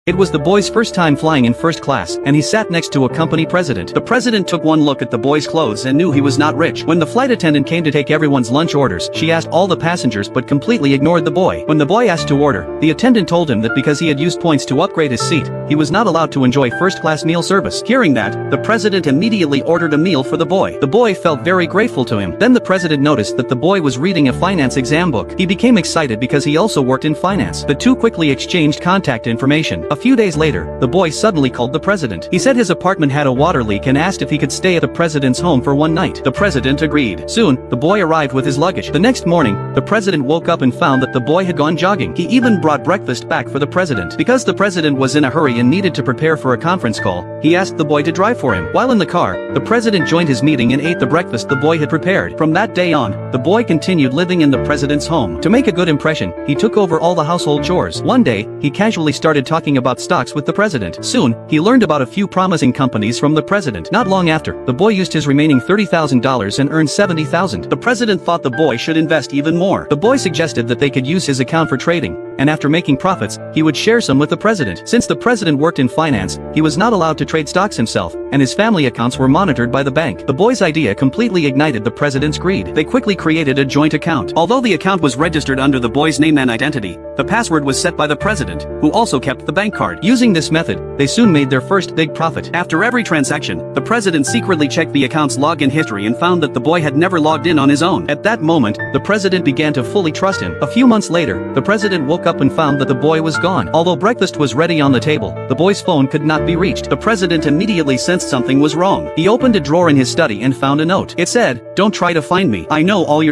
It was the boy's first time flying in first class, and he sat next to a company president. The president took one look at the boy's clothes and knew he was not rich. When the flight attendant came to take everyone's lunch orders, she asked all the passengers but completely ignored the boy. When the boy asked to order, the attendant told him that because he had used points to upgrade his seat, he was not allowed to enjoy first-class meal service. Hearing that, the president immediately ordered a meal for the boy. The boy felt very grateful to him. Then the president noticed that the boy was reading a finance exam book. He became excited because he also worked in finance. The two quickly exchanged contact information. A few days later, the boy suddenly called the president. He said his apartment had a water leak and asked if he could stay at the president's home for one night. The president agreed. Soon, the boy arrived with his luggage. The next morning, the president woke up and found that the boy had gone jogging. He even brought breakfast back for the president. Because the president was in a hurry and needed to prepare for a conference call, he asked the boy to drive for him. While in the car, the president joined his meeting and ate the breakfast the boy had prepared. From that day on, the boy continued living in the president's home. To make a good impression, he took over all the household chores. One day, he casually started talking about stocks with the president. Soon, he learned about a few promising companies from the president. Not long after, the boy used his remaining $30,000 and earned $70,000. The president thought the boy should invest even more. The boy suggested that they could use his account for trading, and after making profits, he would share some with the president. Since the president worked in finance, he was not allowed to trade stocks himself, and his family accounts were monitored by the bank. The boy's idea completely ignited the president's greed. They quickly created a joint account. Although the account was registered under the boy's name and identity, the password was set by the president, who also kept the bank card. Using this method, they soon made their first big profit. After every transaction, the president secretly checked the account's login history and found that the boy had never logged in on his own. At that moment, the president began to fully trust him. A few months later, the president woke up and found that the boy was gone. Although breakfast was ready on the table, the boy's phone could not be reached. The president immediately sensed something was wrong. He opened a drawer in his study and found a note. It said, "Don't try to find me. I know all your